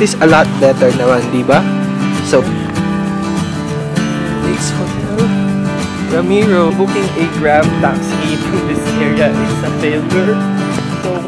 this is a lot better naman, di ba? So, next hotel, Ramiro. Booking a Grab taxi to this area is a failure. So,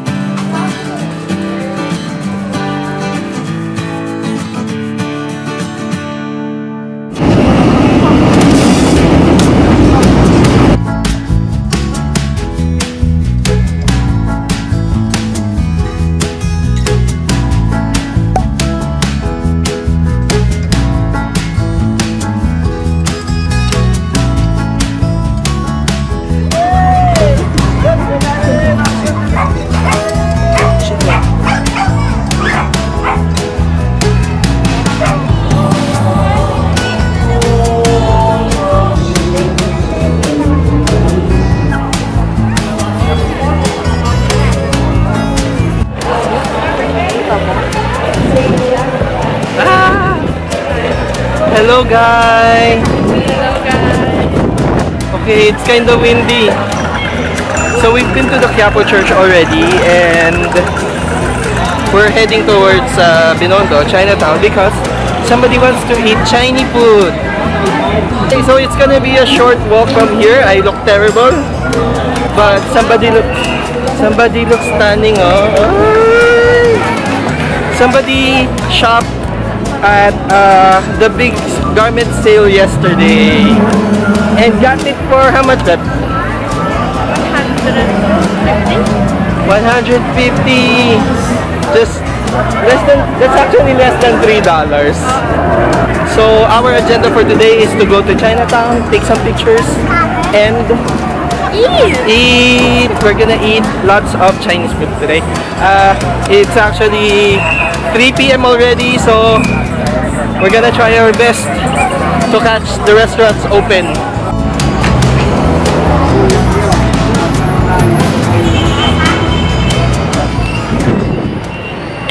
hello guys! Hello guys! Okay, it's kind of windy. So we've been to the Quiapo Church already and we're heading towards Binondo, Chinatown because somebody wants to eat Chinese food. Okay, so it's gonna be a short walk from here. I look terrible, but somebody looks stunning. Oh, somebody shopped at the big garment sale yesterday and got it for how much? That 150. Just less than, that's actually less than $3. So our agenda for today is to go to Chinatown, take some pictures and eat. We're gonna eat lots of Chinese food today. It's actually 3 p.m. already, so we're gonna try our best to catch the restaurants open.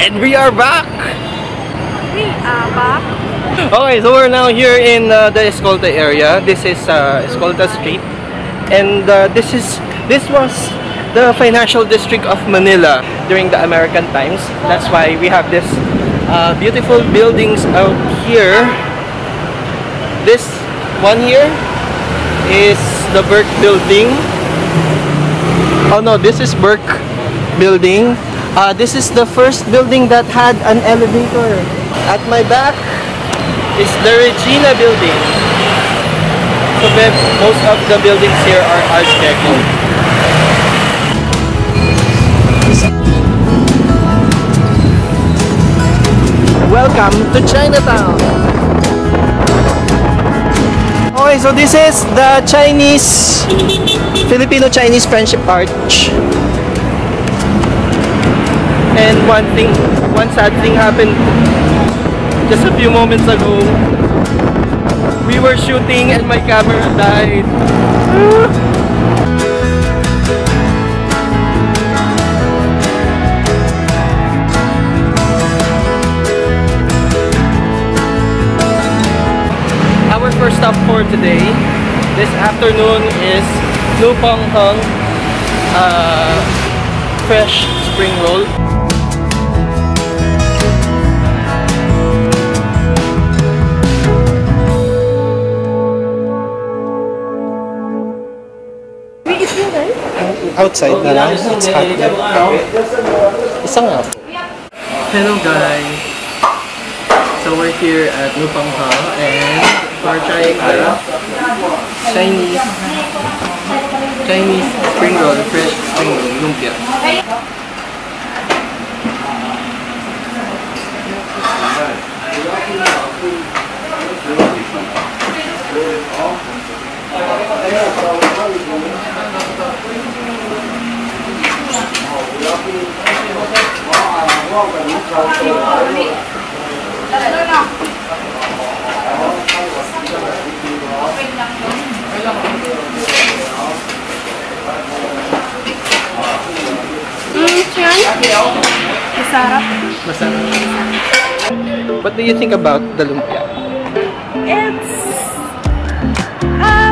And we are back! We are back. Okay, so we're now here in the Escolta area. This is Escolta Street. And this was the financial district of Manila during the American times. That's why we have this beautiful buildings out here. This one here is the Burke building. Oh no, this is Burke building. This is the first building that had an elevator. At my back is the Regina building. So most of the buildings here are Art Deco. Welcome to Chinatown! Okay, so this is the Filipino-Chinese Friendship Arch. And one sad thing happened just a few moments ago. We were shooting and my camera died. Our first stop for today, this afternoon, is Lupang Hong fresh spring roll. Outside na lang, it's hot there. Isa nga po. Hello guys! So we're here at Lupang Hong and we're trying the Chinese spring roll, fresh spring roll, lumpia. Masarap. What do you think about the lumpia? It's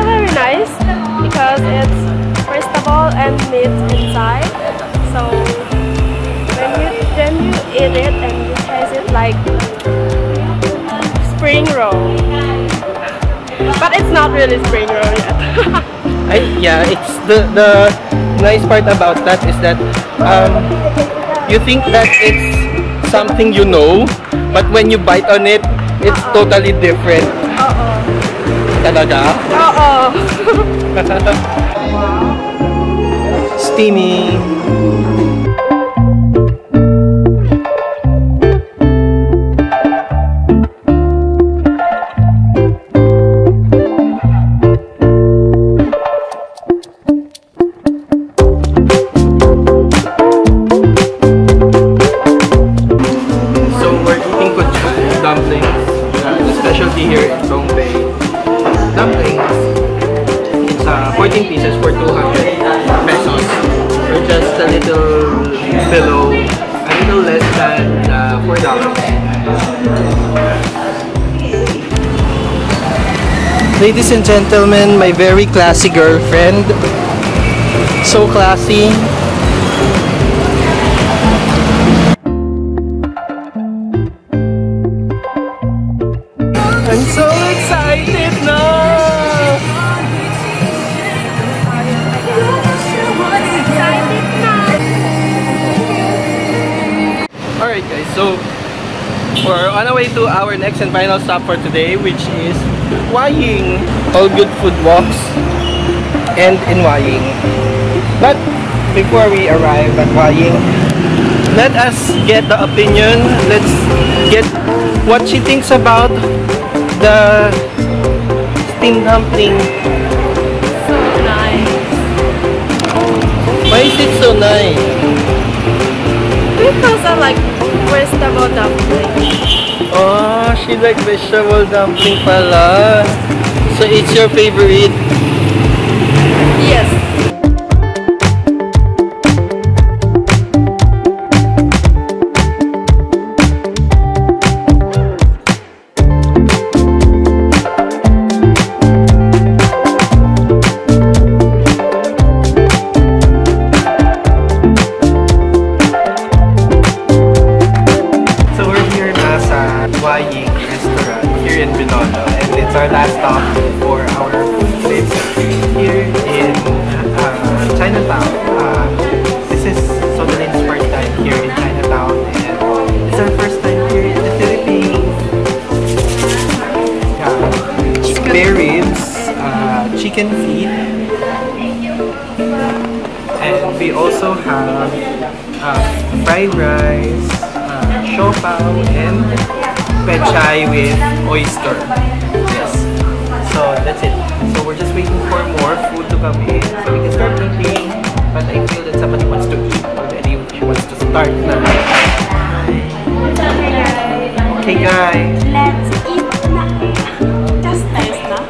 very nice because it's vegetable and meat inside. So when you eat it and you taste it like not really spring roll yet. Yeah, it's the nice part about that is that you think that it's something you know, but when you bite on it, it's totally different. Talaga? Steamy. Here in Bombay, dumplings. It's 14 pieces for 200 pesos, or just a little below, a little less than $4. Ladies and gentlemen, my very classy girlfriend. So classy. I'm so excited now! Alright guys, so we're on our way to our next and final stop for today, which is Waying. All good food walks and in Waying. But before we arrive at Waying, let us get the opinion, let's get what she thinks about the steamed dumpling. So nice. Why is it so nice? Because I like vegetable dumpling. Oh, she like vegetable dumpling pala. So it's your favorite? Yes. Waying restaurant here in Binondo, and it's our last stop for our food trip here in Chinatown. This is Sodalin's first time here in Chinatown, and it's our first time here in the Philippines. Spare ribs, chicken feet, and we also have fried rice, siopaw, and pechay with oyster. Yes. So that's it. So we're just waiting for more food to come in so we can start eating. But I feel that somebody wants to eat already. She wants to start now. Okay guys. Let's eat na. Just taste na.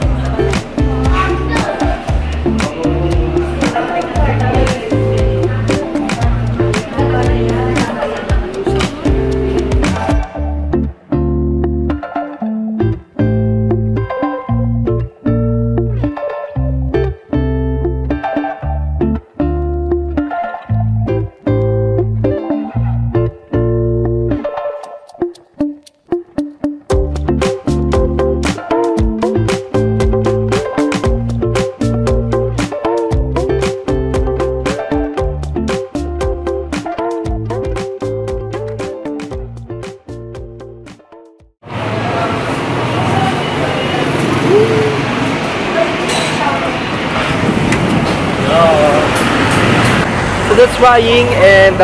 So that's Waying, and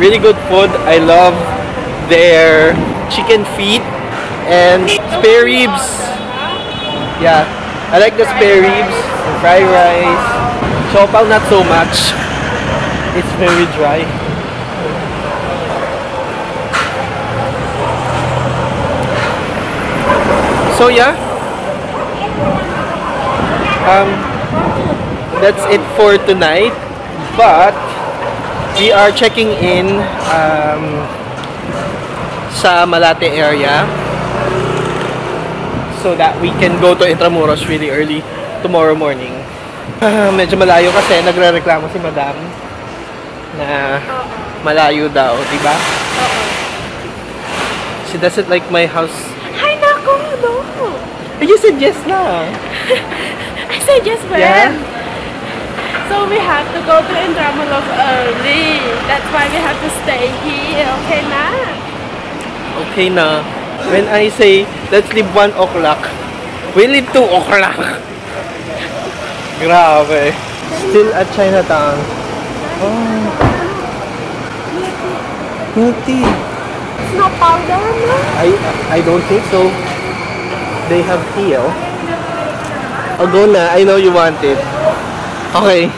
really good food. I love their chicken feet and spare ribs. Yeah, I like the spare ribs and fried rice. Siopaw not so much. It's very dry. So yeah, that's it for tonight. But we are checking in sa Malate area so that we can go to Intramuros really early tomorrow morning. Medyo malayo kasi nagre-reklamo si Madam na malayo daw, di ba? She doesn't like my house. Ay, nako, no! You said yes na. I said just when. Yeah. So we have to go to Indramulog early. That's why we have to stay here. Okay na? Okay na. When I say, let's leave 1 o'clock, we leave 2 o'clock. Grabe. Still at Chinatown. Oh. Milk tea. It's not powder, no? I don't think so. They have tea, oh. Oh, go na. I know you want it. Okay.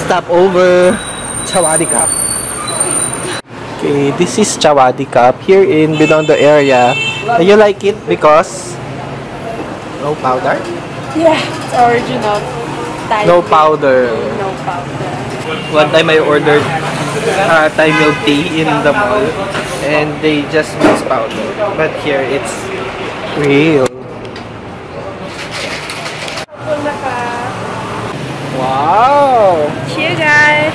Stop over Chawadi Cup. Okay, this is Chawadi Cup here in Binondo area. Do you like it because no powder? Yeah, it's original. Thai No milk powder. tea, no powder. One time I ordered Thai milk tea in the mall and they just mix powder. But here it's real. Wow! Cheers, guys!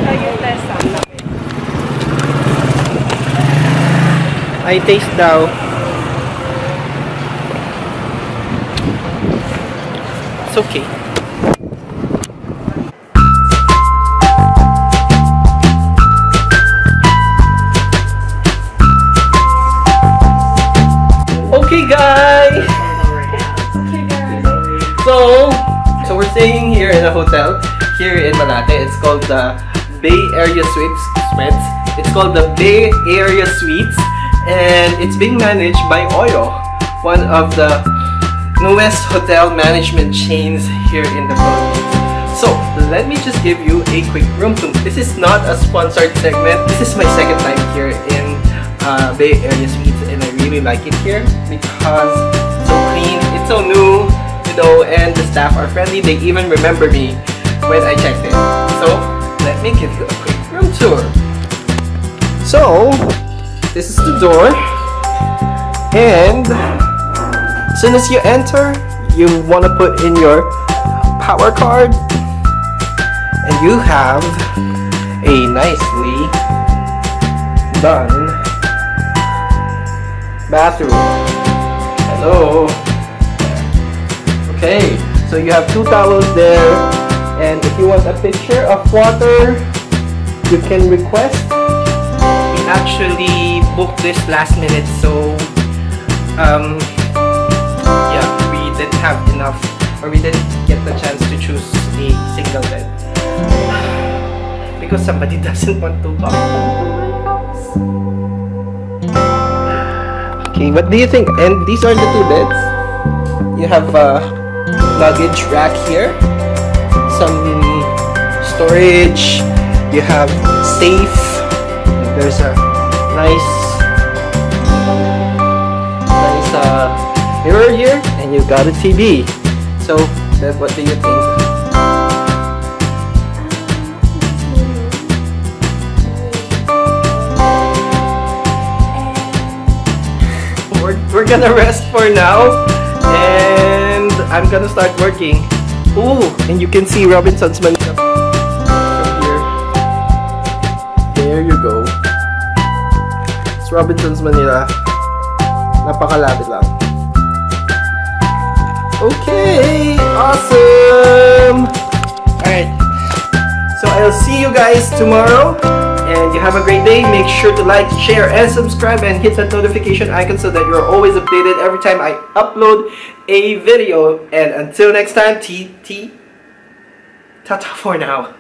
Oh, you taste some. I taste now. It's okay. Okay, guys. So we're staying here in a hotel here in Malate. It's called the Bay Area Suites. It's called the Bay Area Suites, and it's being managed by Oyo, one of the newest hotel management chains here in the Philippines. So let me just give you a quick room tour. This is not a sponsored segment. This is my second time here in Bay Area Suites, and I really like it here because it's so clean, it's so new, you know, and the staff are friendly. They even remember me when I checked in. So let me give you a quick room tour. So this is the door, and as soon as you enter, you want to put in your power card, and you have a nicely done bathroom. Hello. Okay, so you have 2 towels there, and if you want a pitcher of water, you can request. We actually booked this last minute, so yeah, we didn't have enough, or we didn't get the chance to choose a single bed because somebody doesn't want to come to my house. Okay, what do you think? And these are the 2 beds. You have a luggage rack here, some storage, you have safe, there's a nice mirror here, and you got a TV. So that's, what do you think? We're gonna rest for now, and I'm gonna start working. Ooh, and you can see Robinson's Manila from here. There you go. It's Robinson's Manila. Napakalapit lang. Okay, awesome. Alright, so I'll see you guys tomorrow, and you have a great day. Make sure to like, share, and subscribe, and hit that notification icon so that you're always updated every time I upload a video. And until next time, Tata for now.